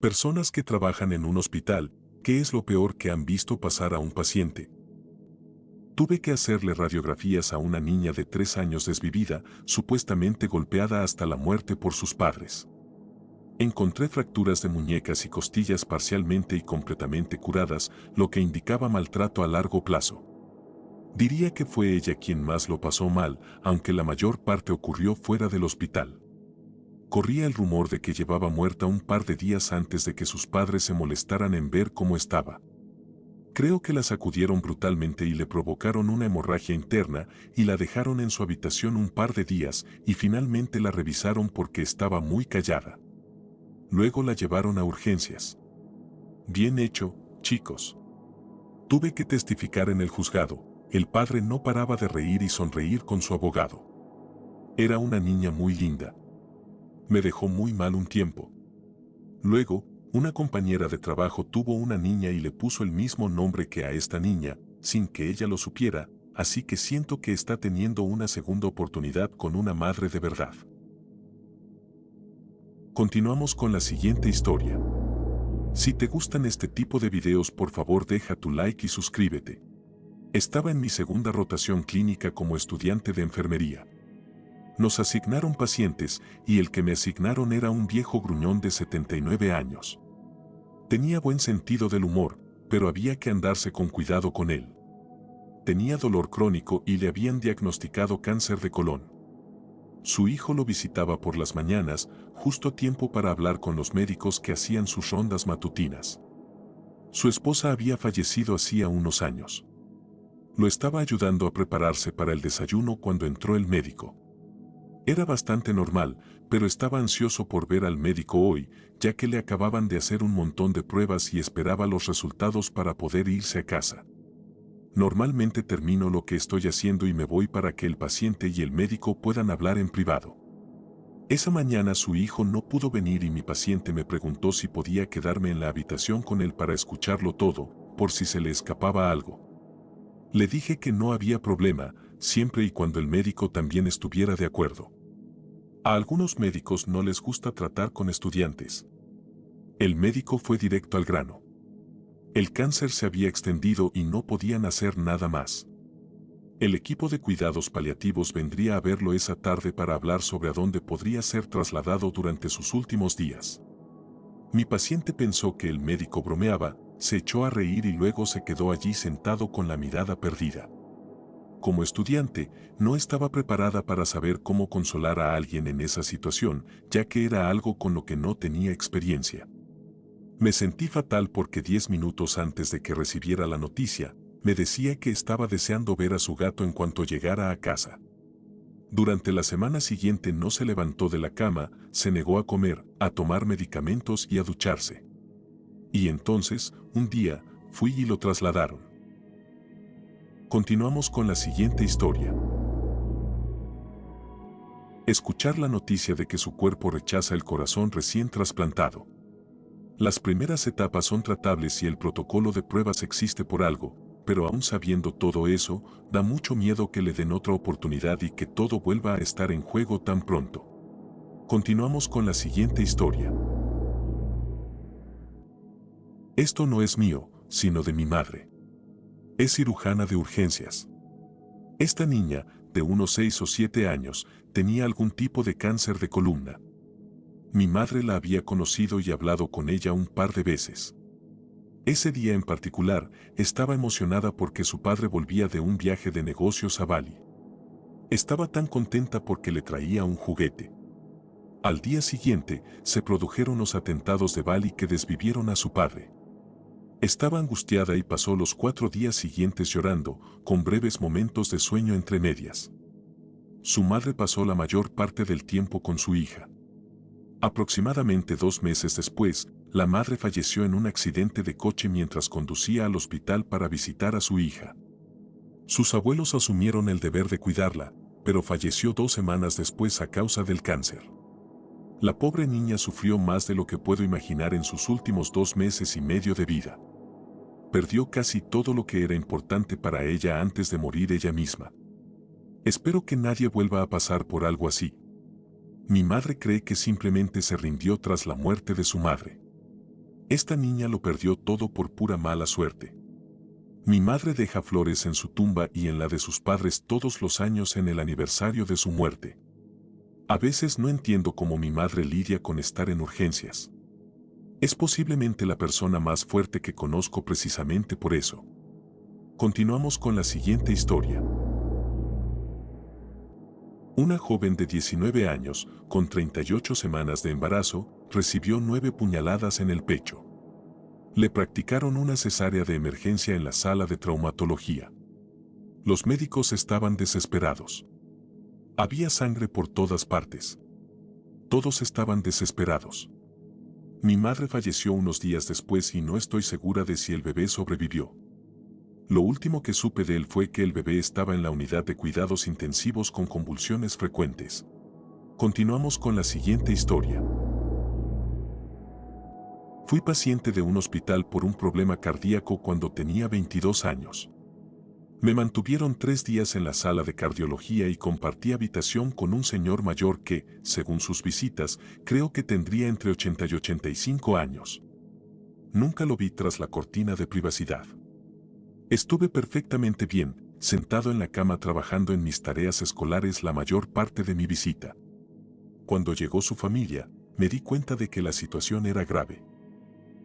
Personas que trabajan en un hospital, ¿qué es lo peor que han visto pasar a un paciente? Tuve que hacerle radiografías a una niña de 3 años desvivida, supuestamente golpeada hasta la muerte por sus padres. Encontré fracturas de muñecas y costillas parcialmente y completamente curadas, lo que indicaba maltrato a largo plazo. Diría que fue ella quien más lo pasó mal, aunque la mayor parte ocurrió fuera del hospital. Corría el rumor de que llevaba muerta un par de días antes de que sus padres se molestaran en ver cómo estaba. Creo que la sacudieron brutalmente y le provocaron una hemorragia interna y la dejaron en su habitación un par de días y finalmente la revisaron porque estaba muy callada. Luego la llevaron a urgencias. Bien hecho, chicos. Tuve que testificar en el juzgado. El padre no paraba de reír y sonreír con su abogado. Era una niña muy linda. Me dejó muy mal un tiempo. Luego, una compañera de trabajo tuvo una niña y le puso el mismo nombre que a esta niña, sin que ella lo supiera, así que siento que está teniendo una segunda oportunidad con una madre de verdad. Continuamos con la siguiente historia. Si te gustan este tipo de videos, por favor deja tu like y suscríbete. Estaba en mi segunda rotación clínica como estudiante de enfermería. Nos asignaron pacientes y el que me asignaron era un viejo gruñón de 79 años. Tenía buen sentido del humor, pero había que andarse con cuidado con él. Tenía dolor crónico y le habían diagnosticado cáncer de colon. Su hijo lo visitaba por las mañanas, justo a tiempo para hablar con los médicos que hacían sus rondas matutinas. Su esposa había fallecido hacía unos años. Lo estaba ayudando a prepararse para el desayuno cuando entró el médico. Era bastante normal, pero estaba ansioso por ver al médico hoy, ya que le acababan de hacer un montón de pruebas y esperaba los resultados para poder irse a casa. Normalmente termino lo que estoy haciendo y me voy para que el paciente y el médico puedan hablar en privado. Esa mañana su hijo no pudo venir y mi paciente me preguntó si podía quedarme en la habitación con él para escucharlo todo, por si se le escapaba algo. Le dije que no había problema, siempre y cuando el médico también estuviera de acuerdo. A algunos médicos no les gusta tratar con estudiantes. El médico fue directo al grano. El cáncer se había extendido y no podían hacer nada más. El equipo de cuidados paliativos vendría a verlo esa tarde para hablar sobre a dónde podría ser trasladado durante sus últimos días. Mi paciente pensó que el médico bromeaba, se echó a reír y luego se quedó allí sentado con la mirada perdida. Como estudiante, no estaba preparada para saber cómo consolar a alguien en esa situación, ya que era algo con lo que no tenía experiencia. Me sentí fatal porque 10 minutos antes de que recibiera la noticia, me decía que estaba deseando ver a su gato en cuanto llegara a casa. Durante la semana siguiente no se levantó de la cama, se negó a comer, a tomar medicamentos y a ducharse. Y entonces, un día, fui y lo trasladaron. Continuamos con la siguiente historia. Escuchar la noticia de que su cuerpo rechaza el corazón recién trasplantado. Las primeras etapas son tratables y el protocolo de pruebas existe por algo, pero aún sabiendo todo eso, da mucho miedo que le den otra oportunidad y que todo vuelva a estar en juego tan pronto. Continuamos con la siguiente historia. Esto no es mío, sino de mi madre. Es cirujana de urgencias. Esta niña, de unos 6 o 7 años, tenía algún tipo de cáncer de columna. Mi madre la había conocido y hablado con ella un par de veces. Ese día en particular, estaba emocionada porque su padre volvía de un viaje de negocios a Bali. Estaba tan contenta porque le traía un juguete. Al día siguiente, se produjeron los atentados de Bali que desvivieron a su padre. Estaba angustiada y pasó los 4 días siguientes llorando, con breves momentos de sueño entre medias. Su madre pasó la mayor parte del tiempo con su hija. Aproximadamente 2 meses después, la madre falleció en un accidente de coche mientras conducía al hospital para visitar a su hija. Sus abuelos asumieron el deber de cuidarla, pero falleció 2 semanas después a causa del cáncer. La pobre niña sufrió más de lo que puedo imaginar en sus últimos 2 meses y medio de vida. Perdió casi todo lo que era importante para ella antes de morir ella misma. Espero que nadie vuelva a pasar por algo así. Mi madre cree que simplemente se rindió tras la muerte de su madre. Esta niña lo perdió todo por pura mala suerte. Mi madre deja flores en su tumba y en la de sus padres todos los años en el aniversario de su muerte. A veces no entiendo cómo mi madre lidia con estar en urgencias. Es posiblemente la persona más fuerte que conozco precisamente por eso. Continuamos con la siguiente historia. Una joven de 19 años, con 38 semanas de embarazo, recibió 9 puñaladas en el pecho. Le practicaron una cesárea de emergencia en la sala de traumatología. Los médicos estaban desesperados. Había sangre por todas partes. Todos estaban desesperados. Mi madre falleció unos días después y no estoy segura de si el bebé sobrevivió. Lo último que supe de él fue que el bebé estaba en la unidad de cuidados intensivos con convulsiones frecuentes. Continuamos con la siguiente historia. Fui paciente de un hospital por un problema cardíaco cuando tenía 22 años. Me mantuvieron 3 días en la sala de cardiología y compartí habitación con un señor mayor que, según sus visitas, creo que tendría entre 80 y 85 años. Nunca lo vi tras la cortina de privacidad. Estuve perfectamente bien, sentado en la cama trabajando en mis tareas escolares la mayor parte de mi visita. Cuando llegó su familia, me di cuenta de que la situación era grave.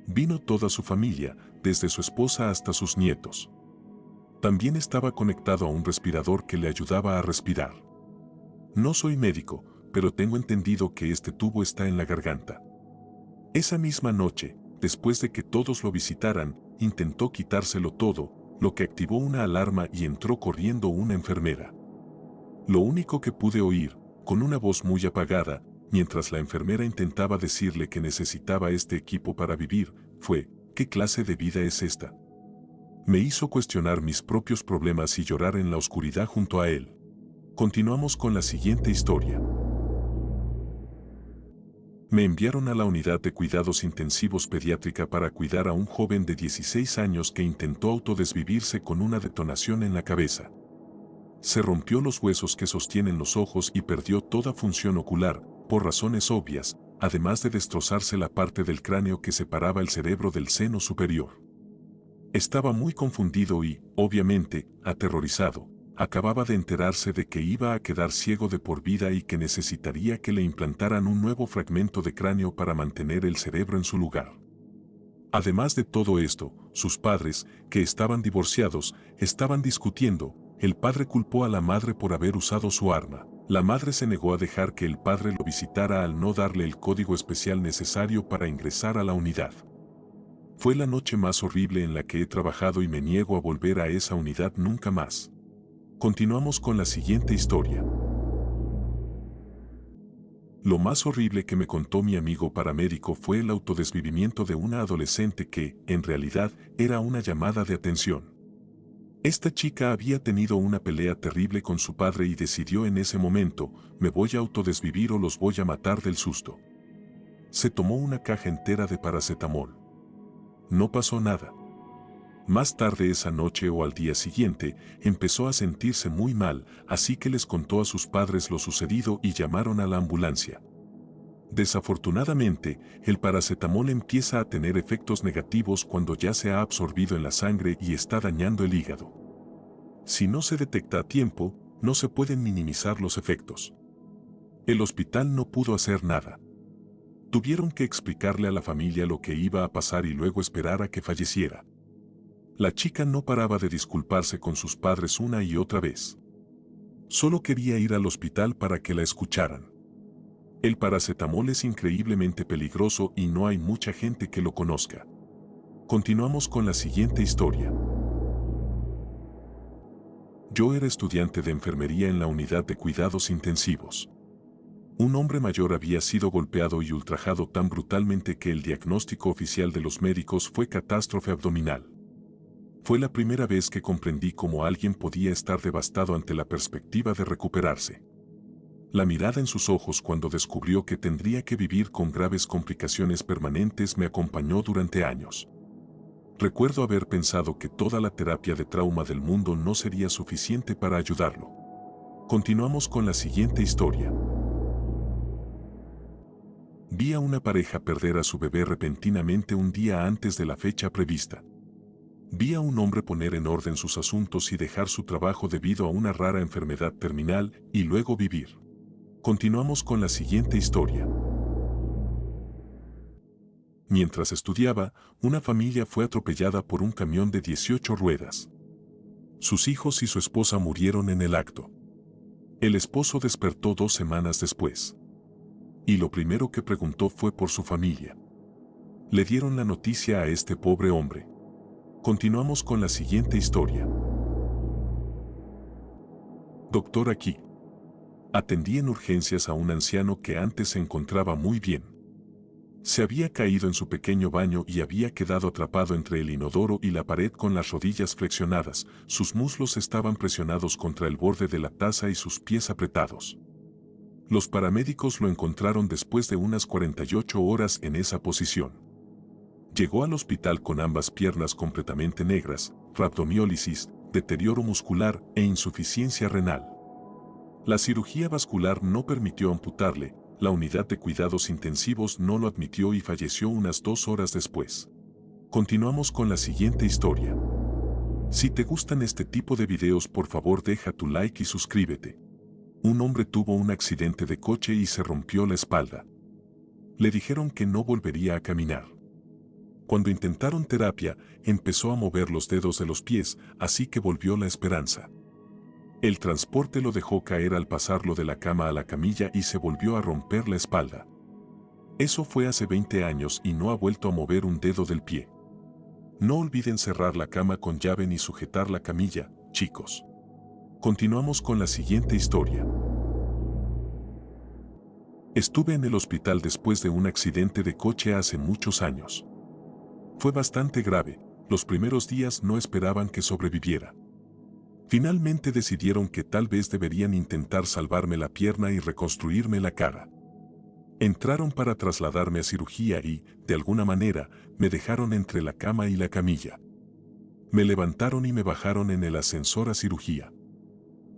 Vino toda su familia, desde su esposa hasta sus nietos. También estaba conectado a un respirador que le ayudaba a respirar. No soy médico, pero tengo entendido que este tubo está en la garganta. Esa misma noche, después de que todos lo visitaran, intentó quitárselo todo, lo que activó una alarma y entró corriendo una enfermera. Lo único que pude oír, con una voz muy apagada, mientras la enfermera intentaba decirle que necesitaba este equipo para vivir, fue: ¿qué clase de vida es esta? Me hizo cuestionar mis propios problemas y llorar en la oscuridad junto a él. Continuamos con la siguiente historia. Me enviaron a la unidad de cuidados intensivos pediátrica para cuidar a un joven de 16 años que intentó autodesvivirse con una detonación en la cabeza. Se rompió los huesos que sostienen los ojos y perdió toda función ocular, por razones obvias, además de destrozarse la parte del cráneo que separaba el cerebro del seno superior. Estaba muy confundido y, obviamente, aterrorizado. Acababa de enterarse de que iba a quedar ciego de por vida y que necesitaría que le implantaran un nuevo fragmento de cráneo para mantener el cerebro en su lugar. Además de todo esto, sus padres, que estaban divorciados, estaban discutiendo. El padre culpó a la madre por haber usado su arma. La madre se negó a dejar que el padre lo visitara al no darle el código especial necesario para ingresar a la unidad. Fue la noche más horrible en la que he trabajado y me niego a volver a esa unidad nunca más. Continuamos con la siguiente historia. Lo más horrible que me contó mi amigo paramédico fue el autodesvivimiento de una adolescente que, en realidad, era una llamada de atención. Esta chica había tenido una pelea terrible con su padre y decidió en ese momento: me voy a autodesvivir o los voy a matar del susto. Se tomó una caja entera de paracetamol. No pasó nada. Más tarde esa noche o al día siguiente, empezó a sentirse muy mal, así que les contó a sus padres lo sucedido y llamaron a la ambulancia. Desafortunadamente, el paracetamol empieza a tener efectos negativos cuando ya se ha absorbido en la sangre y está dañando el hígado. Si no se detecta a tiempo, no se pueden minimizar los efectos. El hospital no pudo hacer nada. Tuvieron que explicarle a la familia lo que iba a pasar y luego esperar a que falleciera. La chica no paraba de disculparse con sus padres una y otra vez. Solo quería ir al hospital para que la escucharan. El paracetamol es increíblemente peligroso y no hay mucha gente que lo conozca. Continuamos con la siguiente historia. Yo era estudiante de enfermería en la unidad de cuidados intensivos. Un hombre mayor había sido golpeado y ultrajado tan brutalmente que el diagnóstico oficial de los médicos fue catástrofe abdominal. Fue la primera vez que comprendí cómo alguien podía estar devastado ante la perspectiva de recuperarse. La mirada en sus ojos cuando descubrió que tendría que vivir con graves complicaciones permanentes me acompañó durante años. Recuerdo haber pensado que toda la terapia de trauma del mundo no sería suficiente para ayudarlo. Continuamos con la siguiente historia. Vi a una pareja perder a su bebé repentinamente un día antes de la fecha prevista. Vi a un hombre poner en orden sus asuntos y dejar su trabajo debido a una rara enfermedad terminal y luego vivir. Continuamos con la siguiente historia. Mientras estudiaba, una familia fue atropellada por un camión de 18 ruedas. Sus hijos y su esposa murieron en el acto. El esposo despertó 2 semanas después. Y lo primero que preguntó fue por su familia. Le dieron la noticia a este pobre hombre. Continuamos con la siguiente historia. Doctor aquí. Atendí en urgencias a un anciano que antes se encontraba muy bien. Se había caído en su pequeño baño y había quedado atrapado entre el inodoro y la pared con las rodillas flexionadas, sus muslos estaban presionados contra el borde de la taza y sus pies apretados. Los paramédicos lo encontraron después de unas 48 horas en esa posición. Llegó al hospital con ambas piernas completamente negras, rhabdomiólisis, deterioro muscular e insuficiencia renal. La cirugía vascular no permitió amputarle, la unidad de cuidados intensivos no lo admitió y falleció unas 2 horas después. Continuamos con la siguiente historia. Si te gustan este tipo de videos, por favor deja tu like y suscríbete. Un hombre tuvo un accidente de coche y se rompió la espalda. Le dijeron que no volvería a caminar. Cuando intentaron terapia, empezó a mover los dedos de los pies, así que volvió la esperanza. El transporte lo dejó caer al pasarlo de la cama a la camilla y se volvió a romper la espalda. Eso fue hace 20 años y no ha vuelto a mover un dedo del pie. No olviden cerrar la cama con llave ni sujetar la camilla, chicos. Continuamos con la siguiente historia. Estuve en el hospital después de un accidente de coche hace muchos años. Fue bastante grave, los primeros días no esperaban que sobreviviera. Finalmente decidieron que tal vez deberían intentar salvarme la pierna y reconstruirme la cara. Entraron para trasladarme a cirugía y, de alguna manera, me dejaron entre la cama y la camilla. Me levantaron y me bajaron en el ascensor a cirugía.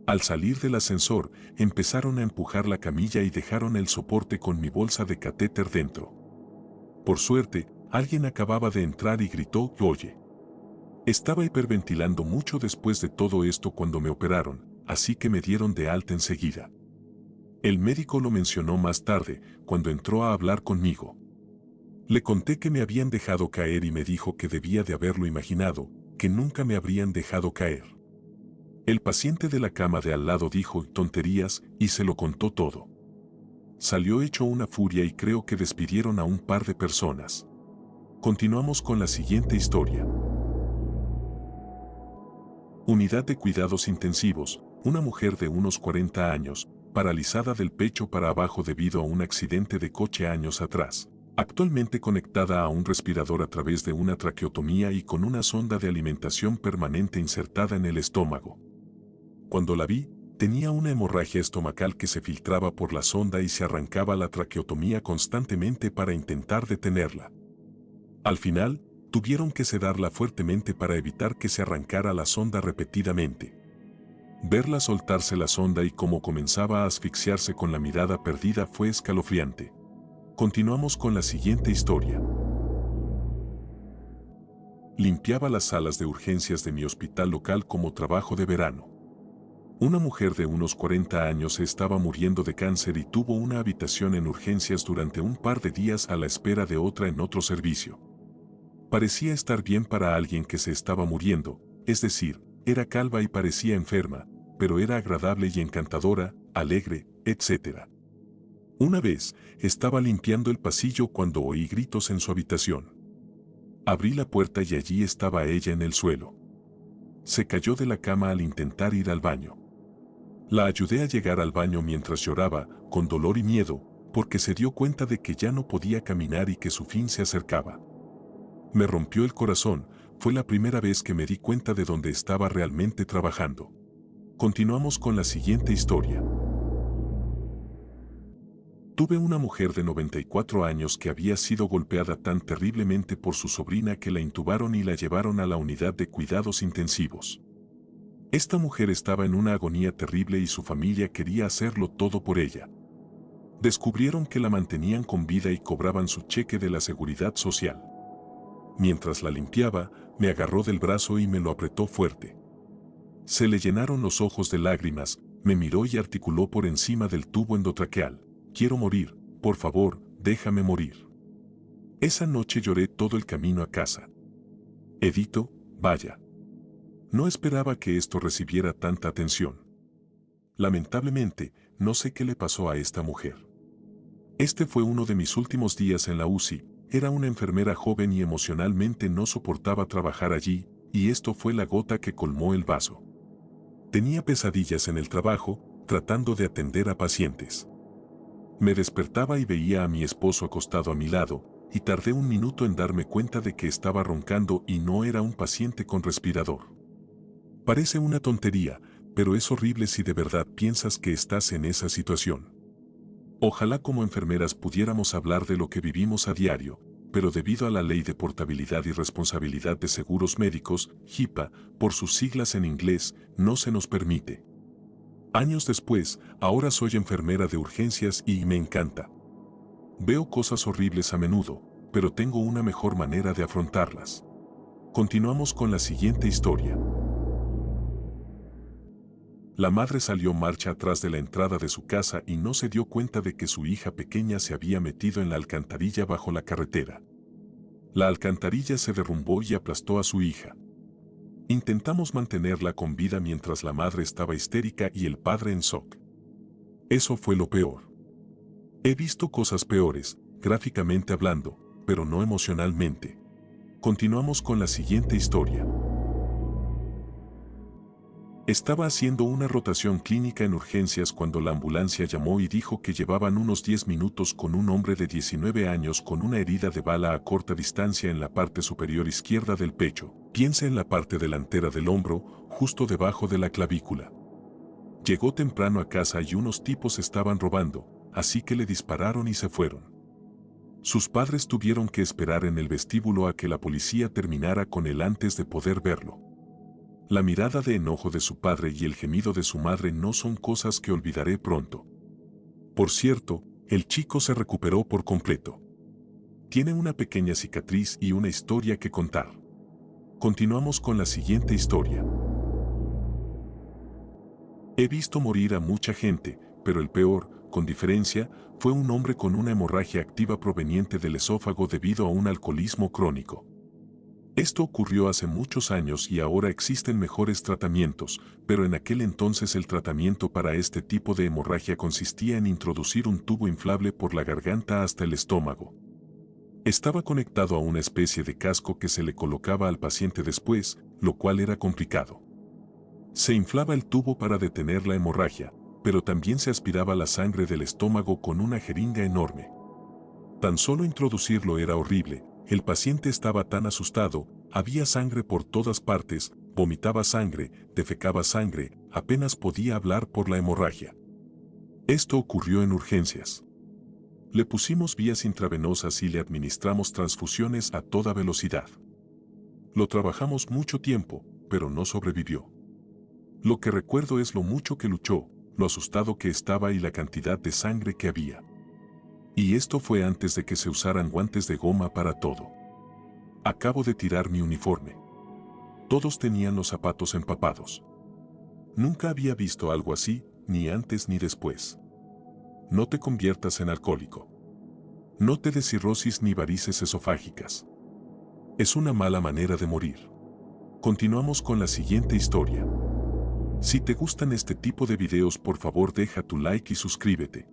Al salir del ascensor, empezaron a empujar la camilla y dejaron el soporte con mi bolsa de catéter dentro. Por suerte, alguien acababa de entrar y gritó, «Oye». Estaba hiperventilando mucho después de todo esto cuando me operaron, así que me dieron de alta enseguida. El médico lo mencionó más tarde, cuando entró a hablar conmigo. Le conté que me habían dejado caer y me dijo que debía de haberlo imaginado, que nunca me habrían dejado caer. El paciente de la cama de al lado dijo tonterías y se lo contó todo. Salió hecho una furia y creo que despidieron a un par de personas. Continuamos con la siguiente historia. Unidad de cuidados intensivos, una mujer de unos 40 años, paralizada del pecho para abajo debido a un accidente de coche años atrás, actualmente conectada a un respirador a través de una traqueotomía y con una sonda de alimentación permanente insertada en el estómago. Cuando la vi, tenía una hemorragia estomacal que se filtraba por la sonda y se arrancaba la traqueotomía constantemente para intentar detenerla. Al final, tuvieron que sedarla fuertemente para evitar que se arrancara la sonda repetidamente. Verla soltarse la sonda y cómo comenzaba a asfixiarse con la mirada perdida fue escalofriante. Continuamos con la siguiente historia. Limpiaba las salas de urgencias de mi hospital local como trabajo de verano. Una mujer de unos 40 años se estaba muriendo de cáncer y tuvo una habitación en urgencias durante un par de días a la espera de otra en otro servicio. Parecía estar bien para alguien que se estaba muriendo, es decir, era calva y parecía enferma, pero era agradable y encantadora, alegre, etc. Una vez, estaba limpiando el pasillo cuando oí gritos en su habitación. Abrí la puerta y allí estaba ella en el suelo. Se cayó de la cama al intentar ir al baño. La ayudé a llegar al baño mientras lloraba, con dolor y miedo, porque se dio cuenta de que ya no podía caminar y que su fin se acercaba. Me rompió el corazón, fue la primera vez que me di cuenta de dónde estaba realmente trabajando. Continuamos con la siguiente historia. Tuve una mujer de 94 años que había sido golpeada tan terriblemente por su sobrina que la intubaron y la llevaron a la unidad de cuidados intensivos. Esta mujer estaba en una agonía terrible y su familia quería hacerlo todo por ella. Descubrieron que la mantenían con vida y cobraban su cheque de la seguridad social. Mientras la limpiaba, me agarró del brazo y me lo apretó fuerte. Se le llenaron los ojos de lágrimas, me miró y articuló por encima del tubo endotraqueal: quiero morir, por favor, déjame morir. Esa noche lloré todo el camino a casa. Edito, vaya. No esperaba que esto recibiera tanta atención. Lamentablemente, no sé qué le pasó a esta mujer. Este fue uno de mis últimos días en la UCI. Era una enfermera joven y emocionalmente no soportaba trabajar allí, y esto fue la gota que colmó el vaso. Tenía pesadillas en el trabajo, tratando de atender a pacientes. Me despertaba y veía a mi esposo acostado a mi lado, y tardé un minuto en darme cuenta de que estaba roncando y no era un paciente con respirador. Parece una tontería, pero es horrible si de verdad piensas que estás en esa situación. Ojalá como enfermeras pudiéramos hablar de lo que vivimos a diario, pero debido a la Ley de Portabilidad y Responsabilidad de Seguros Médicos, HIPAA, por sus siglas en inglés, no se nos permite. Años después, ahora soy enfermera de urgencias y me encanta. Veo cosas horribles a menudo, pero tengo una mejor manera de afrontarlas. Continuamos con la siguiente historia. La madre salió marcha atrás de la entrada de su casa y no se dio cuenta de que su hija pequeña se había metido en la alcantarilla bajo la carretera. La alcantarilla se derrumbó y aplastó a su hija. Intentamos mantenerla con vida mientras la madre estaba histérica y el padre en shock. Eso fue lo peor. He visto cosas peores, gráficamente hablando, pero no emocionalmente. Continuamos con la siguiente historia. Estaba haciendo una rotación clínica en urgencias cuando la ambulancia llamó y dijo que llevaban unos 10 minutos con un hombre de 19 años con una herida de bala a corta distancia en la parte superior izquierda del pecho. Piensa en la parte delantera del hombro, justo debajo de la clavícula. Llegó temprano a casa y unos tipos estaban robando, así que le dispararon y se fueron. Sus padres tuvieron que esperar en el vestíbulo a que la policía terminara con él antes de poder verlo. La mirada de enojo de su padre y el gemido de su madre no son cosas que olvidaré pronto. Por cierto, el chico se recuperó por completo. Tiene una pequeña cicatriz y una historia que contar. Continuamos con la siguiente historia. He visto morir a mucha gente, pero el peor, con diferencia, fue un hombre con una hemorragia activa proveniente del esófago debido a un alcoholismo crónico. Esto ocurrió hace muchos años y ahora existen mejores tratamientos, pero en aquel entonces el tratamiento para este tipo de hemorragia consistía en introducir un tubo inflable por la garganta hasta el estómago. Estaba conectado a una especie de casco que se le colocaba al paciente después, lo cual era complicado. Se inflaba el tubo para detener la hemorragia, pero también se aspiraba la sangre del estómago con una jeringa enorme. Tan solo introducirlo era horrible. El paciente estaba tan asustado, había sangre por todas partes, vomitaba sangre, defecaba sangre, apenas podía hablar por la hemorragia. Esto ocurrió en urgencias. Le pusimos vías intravenosas y le administramos transfusiones a toda velocidad. Lo trabajamos mucho tiempo, pero no sobrevivió. Lo que recuerdo es lo mucho que luchó, lo asustado que estaba y la cantidad de sangre que había. Y esto fue antes de que se usaran guantes de goma para todo. Acabo de tirar mi uniforme. Todos tenían los zapatos empapados. Nunca había visto algo así, ni antes ni después. No te conviertas en alcohólico. No te des cirrosis ni varices esofágicas. Es una mala manera de morir. Continuamos con la siguiente historia. Si te gustan este tipo de videos, por favor deja tu like y suscríbete.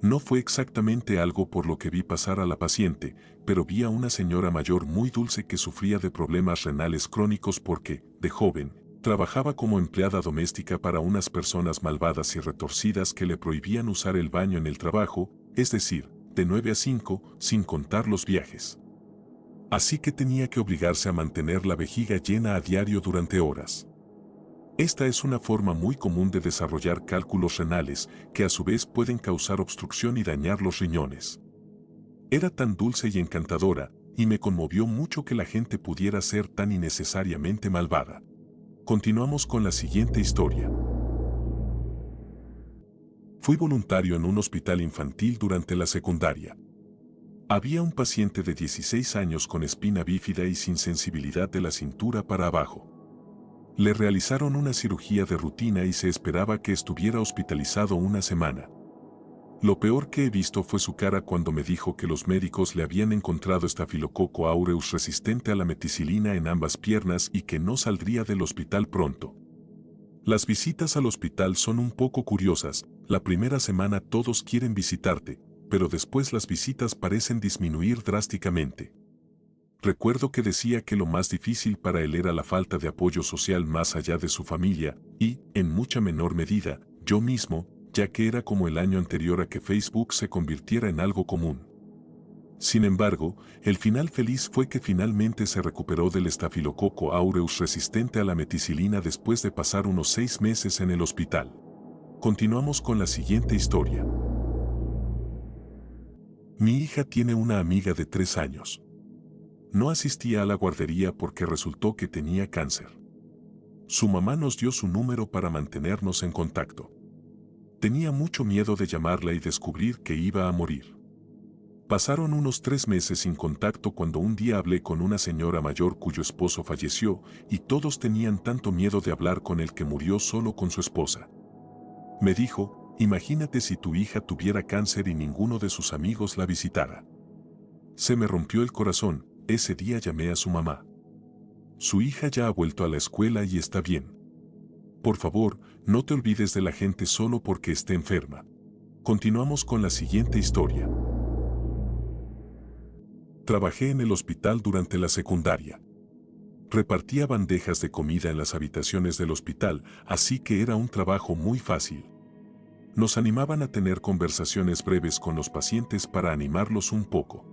No fue exactamente algo por lo que vi pasar a la paciente, pero vi a una señora mayor muy dulce que sufría de problemas renales crónicos porque, de joven, trabajaba como empleada doméstica para unas personas malvadas y retorcidas que le prohibían usar el baño en el trabajo, es decir, de 9 a 5, sin contar los viajes. Así que tenía que obligarse a mantener la vejiga llena a diario durante horas. Esta es una forma muy común de desarrollar cálculos renales que a su vez pueden causar obstrucción y dañar los riñones. Era tan dulce y encantadora, y me conmovió mucho que la gente pudiera ser tan innecesariamente malvada. Continuamos con la siguiente historia. Fui voluntario en un hospital infantil durante la secundaria. Había un paciente de 16 años con espina bífida y sin sensibilidad de la cintura para abajo. Le realizaron una cirugía de rutina y se esperaba que estuviera hospitalizado una semana. Lo peor que he visto fue su cara cuando me dijo que los médicos le habían encontrado Staphylococcus aureus resistente a la meticilina en ambas piernas y que no saldría del hospital pronto. Las visitas al hospital son un poco curiosas. La primera semana todos quieren visitarte, pero después las visitas parecen disminuir drásticamente. Recuerdo que decía que lo más difícil para él era la falta de apoyo social más allá de su familia y, en mucha menor medida, yo mismo, ya que era como el año anterior a que Facebook se convirtiera en algo común. Sin embargo, el final feliz fue que finalmente se recuperó del Staphylococcus aureus resistente a la meticilina después de pasar unos 6 meses en el hospital. Continuamos con la siguiente historia. Mi hija tiene una amiga de 3 años. No asistía a la guardería porque resultó que tenía cáncer. Su mamá nos dio su número para mantenernos en contacto. Tenía mucho miedo de llamarla y descubrir que iba a morir. Pasaron unos 3 meses sin contacto cuando un día hablé con una señora mayor cuyo esposo falleció y todos tenían tanto miedo de hablar con el que murió solo con su esposa. Me dijo, imagínate si tu hija tuviera cáncer y ninguno de sus amigos la visitara. Se me rompió el corazón, ese día llamé a su mamá. Su hija ya ha vuelto a la escuela y está bien. Por favor, no te olvides de la gente solo porque esté enferma. Continuamos con la siguiente historia. Trabajé en el hospital durante la secundaria. Repartía bandejas de comida en las habitaciones del hospital, así que era un trabajo muy fácil. Nos animaban a tener conversaciones breves con los pacientes para animarlos un poco.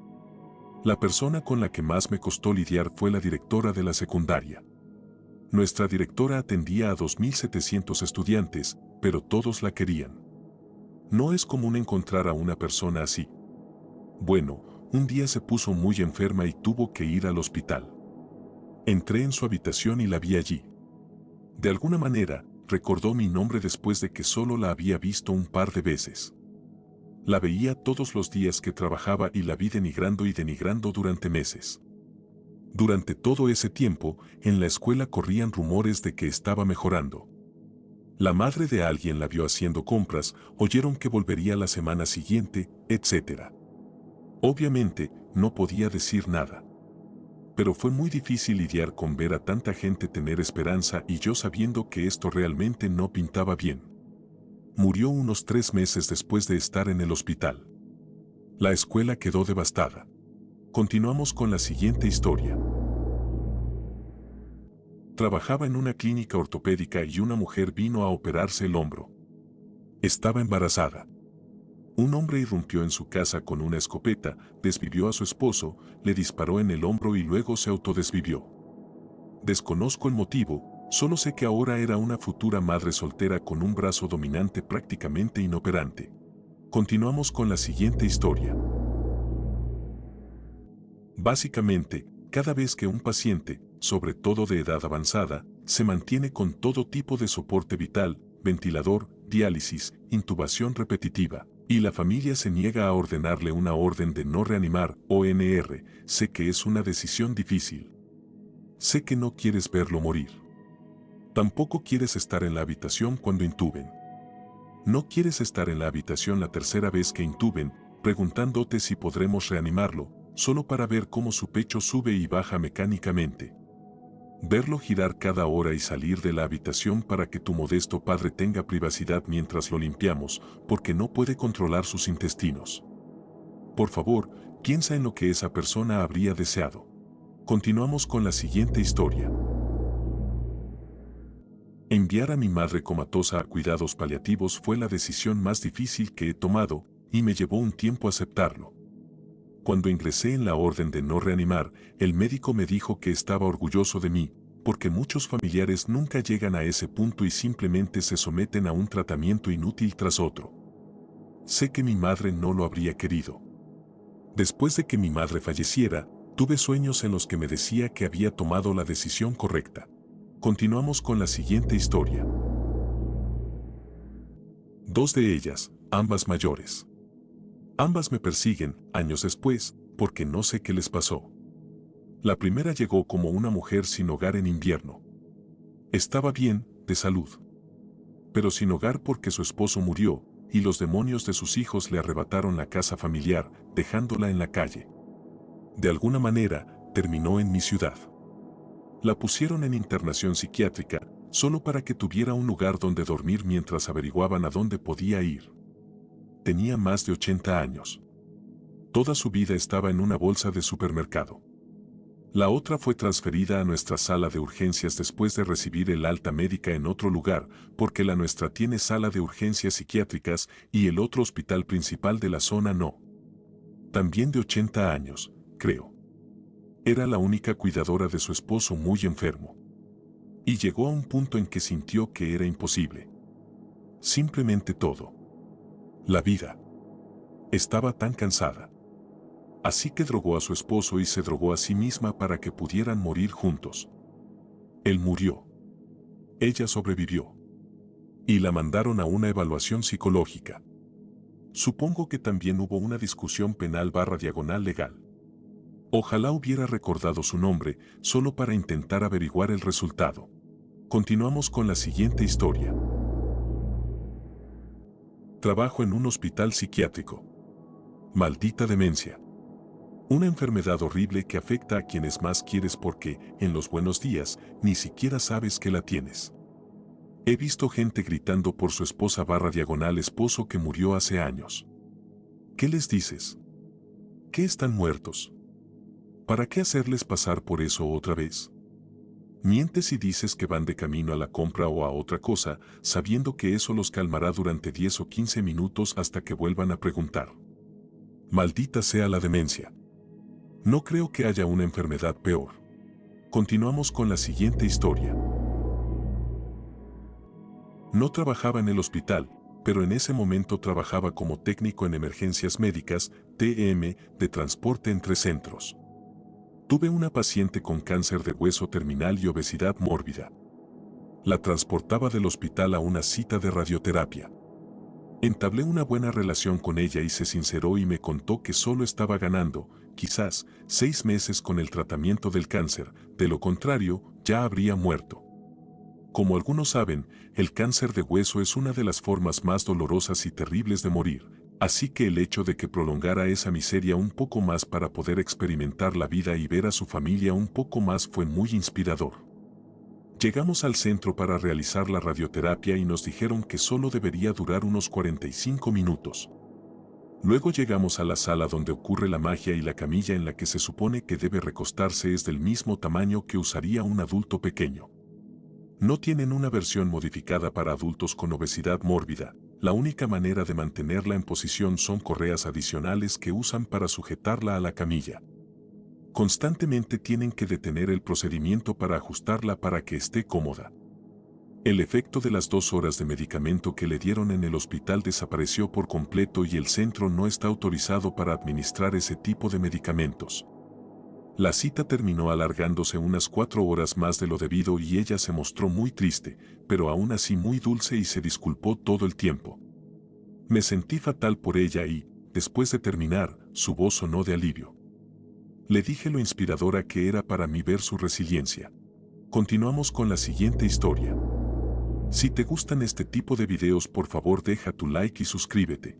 La persona con la que más me costó lidiar fue la directora de la secundaria. Nuestra directora atendía a 2.700 estudiantes, pero todos la querían. No es común encontrar a una persona así. Bueno, un día se puso muy enferma y tuvo que ir al hospital. Entré en su habitación y la vi allí. De alguna manera, recordó mi nombre después de que solo la había visto un par de veces. La veía todos los días que trabajaba y la vi denigrando y denigrando durante meses. Durante todo ese tiempo, en la escuela corrían rumores de que estaba mejorando. La madre de alguien la vio haciendo compras, oyeron que volvería la semana siguiente, etc. Obviamente, no podía decir nada. Pero fue muy difícil lidiar con ver a tanta gente tener esperanza y yo sabiendo que esto realmente no pintaba bien. Murió unos 3 meses después de estar en el hospital. La escuela quedó devastada. Continuamos con la siguiente historia. Trabajaba en una clínica ortopédica y una mujer vino a operarse el hombro. Estaba embarazada. Un hombre irrumpió en su casa con una escopeta, desvivió a su esposo, le disparó en el hombro y luego se autodesvivió. Desconozco el motivo, solo sé que ahora era una futura madre soltera con un brazo dominante prácticamente inoperante. Continuamos con la siguiente historia. Básicamente, cada vez que un paciente, sobre todo de edad avanzada, se mantiene con todo tipo de soporte vital, ventilador, diálisis, intubación repetitiva, y la familia se niega a ordenarle una orden de no reanimar, ONR, sé que es una decisión difícil. Sé que no quieres verlo morir. Tampoco quieres estar en la habitación cuando intuben. No quieres estar en la habitación la tercera vez que intuben, preguntándote si podremos reanimarlo, solo para ver cómo su pecho sube y baja mecánicamente. Verlo girar cada hora y salir de la habitación para que tu modesto padre tenga privacidad mientras lo limpiamos, porque no puede controlar sus intestinos. Por favor, piensa en lo que esa persona habría deseado. Continuamos con la siguiente historia. Enviar a mi madre comatosa a cuidados paliativos fue la decisión más difícil que he tomado, y me llevó un tiempo aceptarlo. Cuando ingresé en la orden de no reanimar, el médico me dijo que estaba orgulloso de mí, porque muchos familiares nunca llegan a ese punto y simplemente se someten a un tratamiento inútil tras otro. Sé que mi madre no lo habría querido. Después de que mi madre falleciera, tuve sueños en los que me decía que había tomado la decisión correcta. Continuamos con la siguiente historia. Dos de ellas, ambas mayores. Ambas me persiguen, años después, porque no sé qué les pasó. La primera llegó como una mujer sin hogar en invierno. Estaba bien, de salud. Pero sin hogar porque su esposo murió, y los demonios de sus hijos le arrebataron la casa familiar, dejándola en la calle. De alguna manera, terminó en mi ciudad. La pusieron en internación psiquiátrica, solo para que tuviera un lugar donde dormir mientras averiguaban a dónde podía ir. Tenía más de 80 años. Toda su vida estaba en una bolsa de supermercado. La otra fue transferida a nuestra sala de urgencias después de recibir el alta médica en otro lugar, porque la nuestra tiene sala de urgencias psiquiátricas y el otro hospital principal de la zona no. También de 80 años, creo. Era la única cuidadora de su esposo muy enfermo. Y llegó a un punto en que sintió que era imposible. Simplemente todo. La vida. Estaba tan cansada. Así que drogó a su esposo y se drogó a sí misma para que pudieran morir juntos. Él murió. Ella sobrevivió. Y la mandaron a una evaluación psicológica. Supongo que también hubo una discusión penal/legal. Ojalá hubiera recordado su nombre, solo para intentar averiguar el resultado. Continuamos con la siguiente historia. Trabajo en un hospital psiquiátrico. Maldita demencia. Una enfermedad horrible que afecta a quienes más quieres porque, en los buenos días, ni siquiera sabes que la tienes. He visto gente gritando por su esposa/esposo que murió hace años. ¿Qué les dices? ¿Que están muertos? ¿Para qué hacerles pasar por eso otra vez? Mientes y dices que van de camino a la compra o a otra cosa, sabiendo que eso los calmará durante 10 o 15 minutos hasta que vuelvan a preguntar. Maldita sea la demencia. No creo que haya una enfermedad peor. Continuamos con la siguiente historia. No trabajaba en el hospital, pero en ese momento trabajaba como técnico en emergencias médicas, TEM, de transporte entre centros. Tuve una paciente con cáncer de hueso terminal y obesidad mórbida. La transportaba del hospital a una cita de radioterapia. Entablé una buena relación con ella y se sinceró y me contó que solo estaba ganando, quizás, 6 meses con el tratamiento del cáncer, de lo contrario, ya habría muerto. Como algunos saben, el cáncer de hueso es una de las formas más dolorosas y terribles de morir, así que el hecho de que prolongara esa miseria un poco más para poder experimentar la vida y ver a su familia un poco más fue muy inspirador. Llegamos al centro para realizar la radioterapia y nos dijeron que solo debería durar unos 45 minutos. Luego llegamos a la sala donde ocurre la magia y la camilla en la que se supone que debe recostarse es del mismo tamaño que usaría un adulto pequeño. No tienen una versión modificada para adultos con obesidad mórbida. La única manera de mantenerla en posición son correas adicionales que usan para sujetarla a la camilla. Constantemente tienen que detener el procedimiento para ajustarla para que esté cómoda. El efecto de las 2 horas de medicamento que le dieron en el hospital desapareció por completo y el centro no está autorizado para administrar ese tipo de medicamentos. La cita terminó alargándose unas 4 horas más de lo debido y ella se mostró muy triste, pero aún así muy dulce y se disculpó todo el tiempo. Me sentí fatal por ella y, después de terminar, su voz sonó de alivio. Le dije lo inspiradora que era para mí ver su resiliencia. Continuamos con la siguiente historia. Si te gustan este tipo de videos, por favor deja tu like y suscríbete.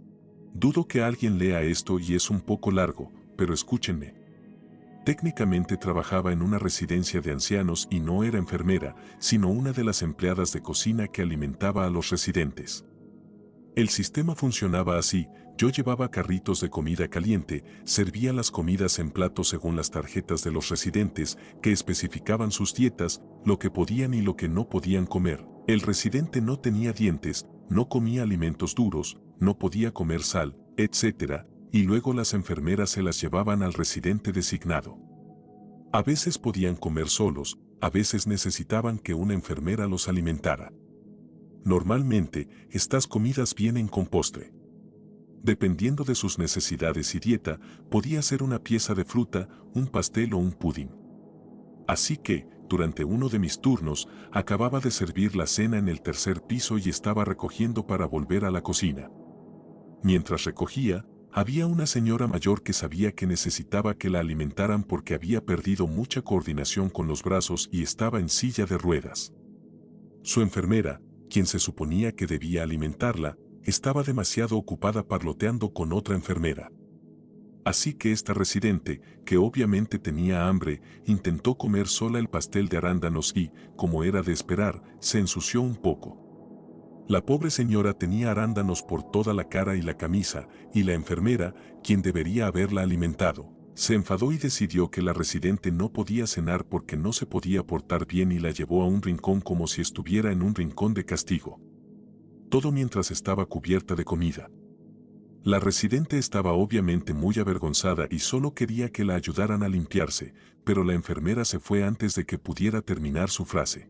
Dudo que alguien lea esto y es un poco largo, pero escúchenme. Técnicamente trabajaba en una residencia de ancianos y no era enfermera, sino una de las empleadas de cocina que alimentaba a los residentes. El sistema funcionaba así: yo llevaba carritos de comida caliente, servía las comidas en platos según las tarjetas de los residentes, que especificaban sus dietas, lo que podían y lo que no podían comer. El residente no tenía dientes, no comía alimentos duros, no podía comer sal, etc., y luego las enfermeras se las llevaban al residente designado. A veces podían comer solos, a veces necesitaban que una enfermera los alimentara. Normalmente, estas comidas vienen con postre. Dependiendo de sus necesidades y dieta, podía ser una pieza de fruta, un pastel o un pudín. Así que, durante uno de mis turnos, acababa de servir la cena en el 3er piso y estaba recogiendo para volver a la cocina. Mientras recogía, había una señora mayor que sabía que necesitaba que la alimentaran porque había perdido mucha coordinación con los brazos y estaba en silla de ruedas. Su enfermera, quien se suponía que debía alimentarla, estaba demasiado ocupada parloteando con otra enfermera. Así que esta residente, que obviamente tenía hambre, intentó comer sola el pastel de arándanos y, como era de esperar, se ensució un poco. La pobre señora tenía arándanos por toda la cara y la camisa, y la enfermera, quien debería haberla alimentado, se enfadó y decidió que la residente no podía cenar porque no se podía portar bien y la llevó a un rincón como si estuviera en un rincón de castigo. Todo mientras estaba cubierta de comida. La residente estaba obviamente muy avergonzada y solo quería que la ayudaran a limpiarse, pero la enfermera se fue antes de que pudiera terminar su frase.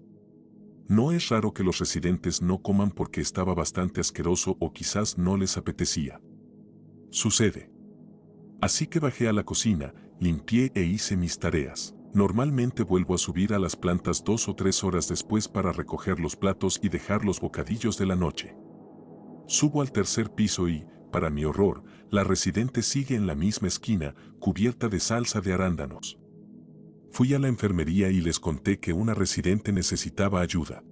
No es raro que los residentes no coman porque estaba bastante asqueroso o quizás no les apetecía. Sucede. Así que bajé a la cocina, limpié e hice mis tareas. Normalmente vuelvo a subir a las plantas 2 o 3 horas después para recoger los platos y dejar los bocadillos de la noche. Subo al tercer piso y, para mi horror, la residente sigue en la misma esquina, cubierta de salsa de arándanos. Fui a la enfermería y les conté que una residente necesitaba ayuda.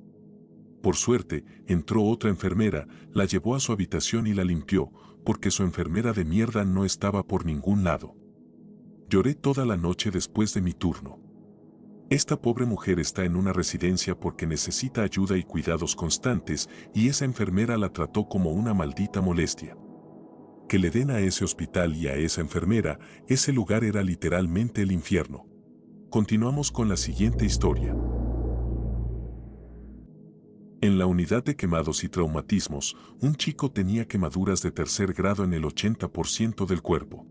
Por suerte, entró otra enfermera, la llevó a su habitación y la limpió, porque su enfermera de mierda no estaba por ningún lado. Lloré toda la noche después de mi turno. Esta pobre mujer está en una residencia porque necesita ayuda y cuidados constantes, y esa enfermera la trató como una maldita molestia. Que le den a ese hospital y a esa enfermera, ese lugar era literalmente el infierno. Continuamos con la siguiente historia. En la unidad de quemados y traumatismos, un chico tenía quemaduras de tercer grado en el 80% del cuerpo.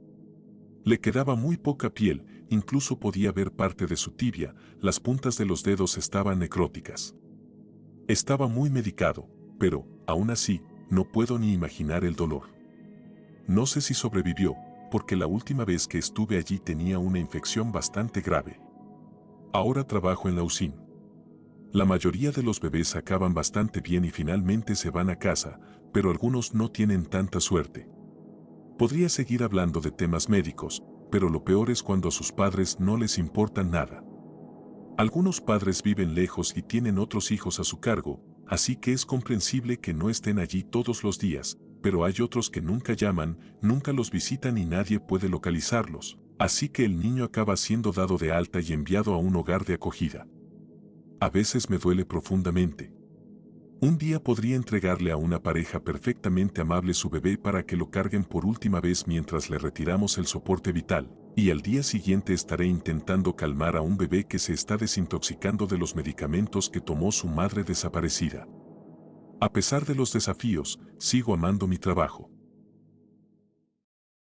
Le quedaba muy poca piel, incluso podía ver parte de su tibia, las puntas de los dedos estaban necróticas. Estaba muy medicado, pero, aún así, no puedo ni imaginar el dolor. No sé si sobrevivió, porque la última vez que estuve allí tenía una infección bastante grave. Ahora trabajo en la UCIN. La mayoría de los bebés acaban bastante bien y finalmente se van a casa, pero algunos no tienen tanta suerte. Podría seguir hablando de temas médicos, pero lo peor es cuando a sus padres no les importa nada. Algunos padres viven lejos y tienen otros hijos a su cargo, así que es comprensible que no estén allí todos los días, pero hay otros que nunca llaman, nunca los visitan y nadie puede localizarlos, así que el niño acaba siendo dado de alta y enviado a un hogar de acogida. A veces me duele profundamente. Un día podría entregarle a una pareja perfectamente amable su bebé para que lo carguen por última vez mientras le retiramos el soporte vital, y al día siguiente estaré intentando calmar a un bebé que se está desintoxicando de los medicamentos que tomó su madre desaparecida. A pesar de los desafíos, sigo amando mi trabajo.